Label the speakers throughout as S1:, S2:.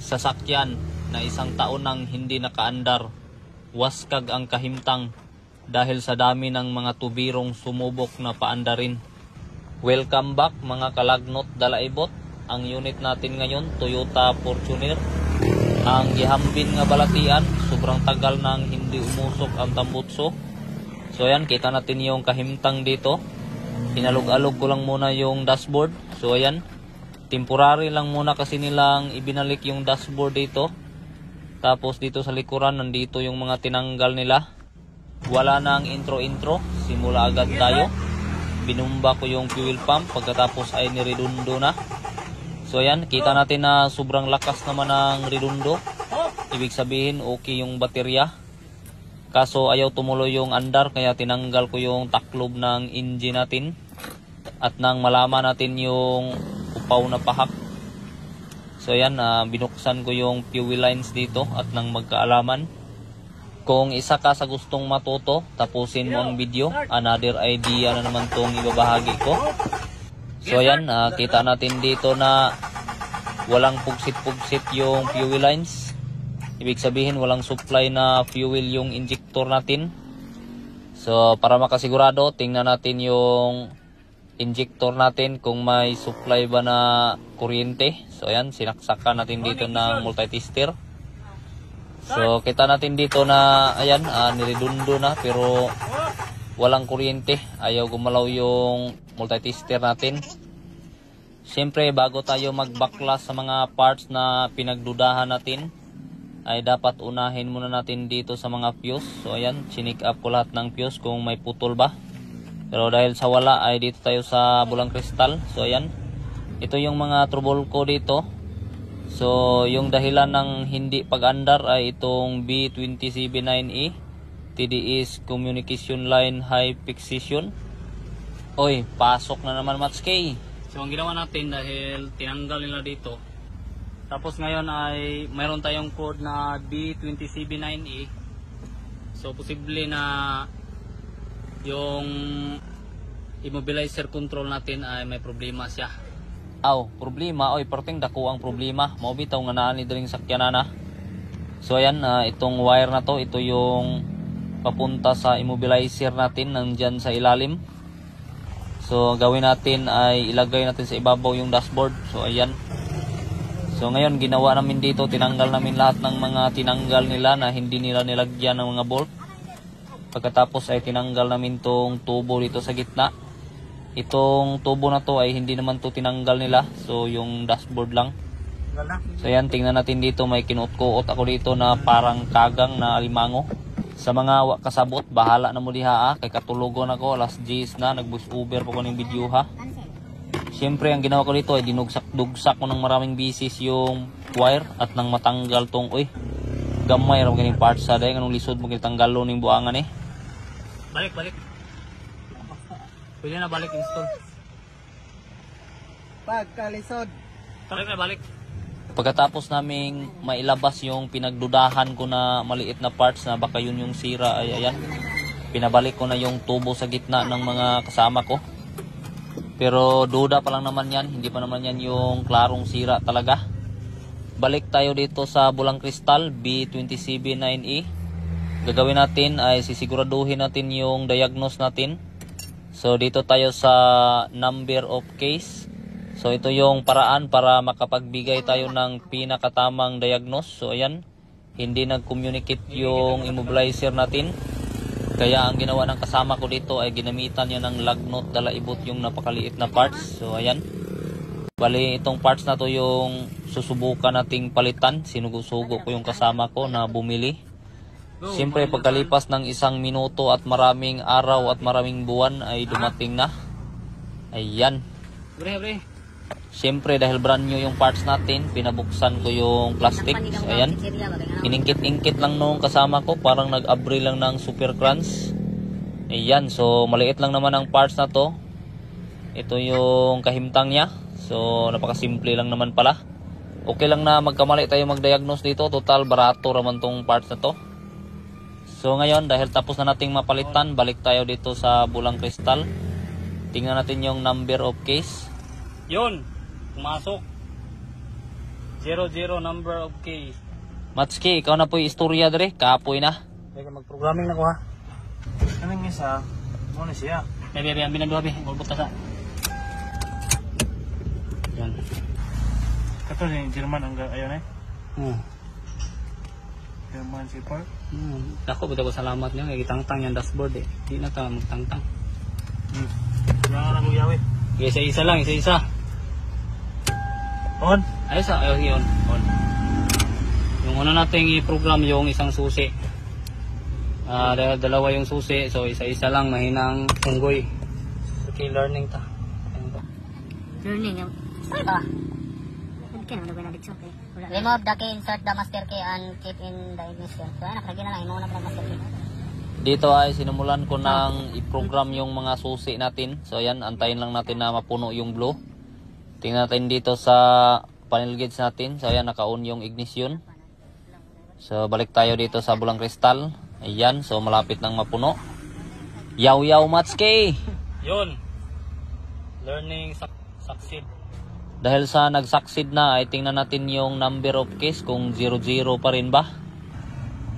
S1: sasakyan na isang taon nang hindi nakaandar. Waskag ang kahimtang dahil sa dami ng mga tubirong sumubok na paandarin. Welcome back mga kalagnot dalaibot. Ang unit natin ngayon, Toyota Fortuner. Ang gihambin nga balatian, sobrang tagal nang hindi umusok ang tambutso. So ayan, kita natin yung kahimtang dito. Hinalog-alog ko lang muna yung dashboard. So ayan, temporary lang muna kasi nilang ibinalik yung dashboard dito. Tapos dito sa likuran, nandito yung mga tinanggal nila. Wala na ang intro-intro, simula agad tayo. Binumba ko yung fuel pump, pagkatapos ay niredundo na. So ayan, kita natin na sobrang lakas naman ng redundo. Ibig sabihin okay yung baterya. Kaso ayaw tumuloy yung andar, kaya tinanggal ko yung taklob ng engine natin. At nang malaman natin yung upaw na pahak. So ayan, binuksan ko yung fuel lines dito at nang magkaalaman. Kung isa ka sa gustong matuto, tapusin mo ang video. Another idea na naman itong ibabahagi ko. So ayan, kita natin dito na walang pugsit-pugsit yung fuel lines. Ibig sabihin walang supply na fuel yung injector natin. So para makasigurado, tingnan natin yung injector natin kung may supply ba na kuryente. So ayan, sinaksakan natin dito ng multitester. So kita natin dito na ayan, niredundo na pero walang kuryente. Ayaw gumalaw yung multitester natin. Siyempre bago tayo magbaklas sa mga parts na pinagdudahan natin, ay dapat unahin muna natin dito sa mga fuse. So ayan, chinik up ko lahat ng fuse kung may putol ba. Pero dahil sa wala ay dito tayo sa bulang kristal. So ayan, ito yung mga trouble ko dito. So yung dahilan ng hindi pag-andar ay itong B279E TDS Communication Line High Fixation. Oy, pasok na naman Mats K. So ang ginawa natin dahil tinanggal nila dito. Tapos ngayon ay mayroon tayong code na B279E. So posible na yung immobilizer control natin ay may problema siya. Problema. Oy, perting dako ang problema. Mao bitaw nga naa ni dring sakyanana. So ayan, itong wire na to, ito yung papunta sa immobilizer natin nandyan sa ilalim. So gawin natin ay ilagay natin sa ibabaw yung dashboard. So ayan. So ngayon ginawa namin dito, tinanggal namin lahat ng mga tinanggal nila na hindi nila nilagyan ng mga bolt. Pagkatapos ay tinanggal namin tong tubo dito sa gitna. Itong tubo na to ay hindi naman to tinanggal nila. So yung dashboard lang. So yan, tingnan natin dito, may kinuot-kuot ako dito na parang kagang na alimango. Sa mga kasabot, bahala na mo diha kay katulogon ako, alas 10 na, nag-voice over po ko ng video ha. Siyempre ang ginawa ko dito ay dinugsak-dugsak ko ng maraming bisis yung wire at nang matanggal tong gamay ram kining parts sa day kanang lisod mo kitanggalon ning buangan eh. Balik. Pwede na balik install.
S2: Pagkalisod.
S1: Balik. Pagkatapos naming mailabas yung pinagdudahan ko na maliit na parts na baka yun yung sira ay ayan. Pinabalik ko na yung tubo sa gitna ng mga kasama ko. Pero duda pa lang naman yan, hindi pa naman yan yung klarong sira talaga. Balik tayo dito sa bulang kristal B279E. Gagawin natin ay sisiguraduhin natin yung diagnose natin. So dito tayo sa number of case. So ito yung paraan para makapagbigay tayo ng pinakatamang diagnose. So ayan, hindi nag-communicate yung immobilizer natin. Kaya ang ginawa ng kasama ko dito ay ginamitan niya ng lagnot dalaibot yung napakaliit na parts. So ayan, bali itong parts na to yung susubukan nating palitan. Sinugo-sugo ko yung kasama ko na bumili. Siyempre pagkalipas ng 1 minuto at maraming araw at maraming buwan ay dumating na. Ayan. Siyempre dahil brand new yung parts natin, pinabuksan ko yung plastic. So, ayan. Iningkit-ingkit lang nung kasama ko, parang nag-abri lang ng super crunch. Ayan, so maliit lang naman ang parts na to. Ito yung kahimtang niya. So napakasimple lang naman pala. Okay lang na magkamali tayo mag-diagnose dito. Total barato raman tong parts na to. So ngayon dahil tapos na nating mapalitan, balik tayo dito sa bulang kristal. Tingnan natin yung number of case. Yun, pumasok. 00 number of key. Matski, ikaw na po yung istorya dere, kapoy na.
S2: Teka, mag-programming na ko ha. Anong isa? Muna siya.
S1: Bebe, ang binagawa, be. Bulbot ka sa. Yan.
S2: Ito yung German ang ayaw na
S1: Hmm.
S2: German zipper.
S1: Ako, buta ko salamat niya. Kaya kitang-tang yung dashboard eh. Di na ka magtang-tang.
S2: Yan na magyawi.
S1: Isa-isa lang, isa-isa.
S2: On.
S1: Ayos ah, ayos yun. On. Yung una nating i-program yung isang susi. Dahil dalawa yung susi, so isa-isa lang mahinang unggoy. Okay, learning ta.
S3: Learning yung ba? Remove the key, insert the master key and keep in the ignition. So ayan, nakalagay na lang, imo na pala master key.
S1: Dito ay sinimulan ko ng i-program yung mga susi natin. So ayan, antayin lang natin na mapuno yung blue. Tingnan natin dito sa panel gauge natin. So ayan, naka-on yung ignition. So balik tayo dito sa bulang kristal. Ayan, so malapit nang mapuno. Yaw Matski! Yun. Learning succeed. Dahil sa nag-succeed na, ay tingnan natin yung number of keys kung 00 pa rin ba.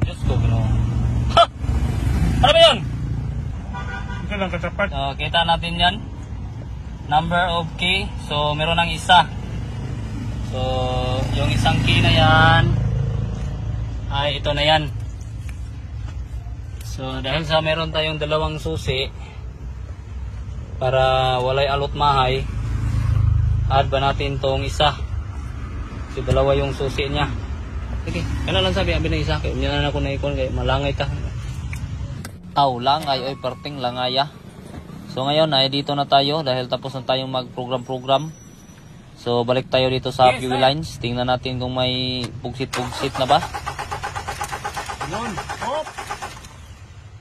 S1: Diyos ko, gano'n. Ha! Ano ba yun?
S2: Ito lang katapat.
S1: Kita natin yan. Number of key. So, meron ng isa. So, yung isang key na yan, ay ito na yan. So, dahil sa meron tayong dalawang susi, para walay alot mahay, add ba natin tong isa. So, dalawa yung susi niya. Sige, kailan lang sabi, abi na isa. Kaya unya na ako na ikon, kaya malangay ta. Langay, oy, perting langaya. So, ngayon ay dito na tayo dahil tapos na tayong mag-program. So, balik tayo dito sa fuel lines. Tingnan natin kung may pugsit-pugsit na ba. Yun, hop!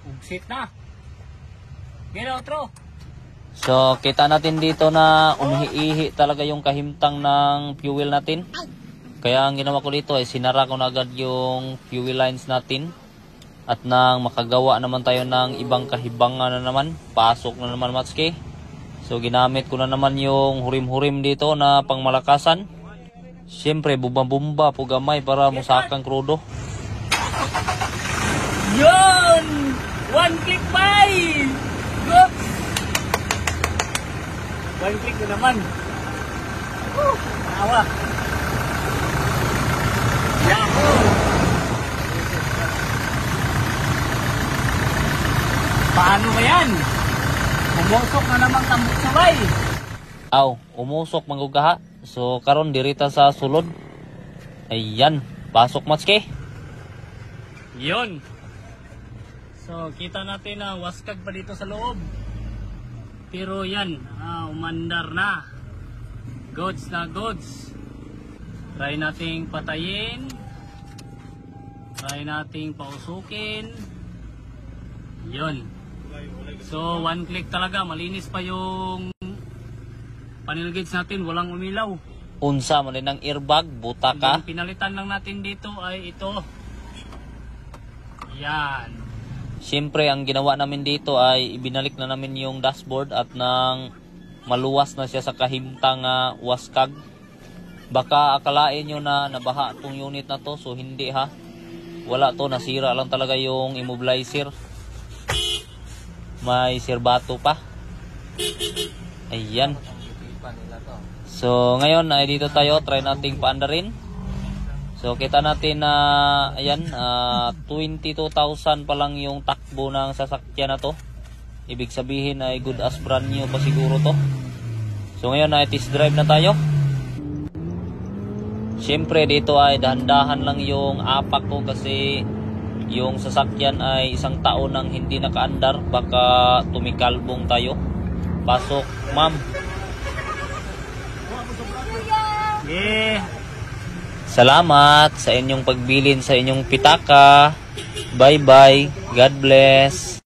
S1: Pugsit na. Get outro. So, kita natin dito na umihi-ihi talaga yung kahimtang ng fuel natin. Kaya ang ginawa ko dito ay sinara ko na agad yung fuel lines natin. At nang makagawa naman tayo ng ibang kahibangan na naman, pasok na naman Matski. So, ginamit ko na naman yung hurim-hurim dito na pangmalakasan. Siyempre, bumba-bumba po gamay para musakang krudo. Yun! One click by! Oops! One click na naman. Awa. Yahoo! Paano ba yan? Umusok na naman tambok sabay. Aw, umusok manggugaha. So, karon dirita sa sulod. Ayan, pasok Matski. Yun. So, kita natin na waskag pa dito sa loob. Pero yan, umandar na. Goods na goods. Try nating patayin. Try nating pausukin. Yun. So, one click talaga. Malinis pa yung panel gauge natin. Walang umilaw. Unsa mo rin ng airbag, buta ka. Yung pinalitan lang natin dito ay ito. Yan. Siyempre, ang ginawa namin dito ay ibinalik na namin yung dashboard at nang maluwas na siya sa kahimtang waskag. Baka akalain nyo na nabaha itong unit na to. So, hindi ha. Wala to. Nasira lang talaga yung immobilizer. May sirbato pa. Ayan. So, ngayon ay dito tayo. Try nating paandarin. So, kita natin na ayan, 22,000 pa lang yung takbo ng sasakyan na to. Ibig sabihin ay good as brand new pa siguro to. So, ngayon ay test drive na tayo. Siyempre, dito ay dahan-dahan lang yung apak ko kasi yung sasakyan ay isang taon nang hindi nakaandar. Baka tumikalbong tayo. Pasok, ma'am. Yeah. Salamat sa inyong pagbilin sa inyong pitaka. Bye-bye. God bless.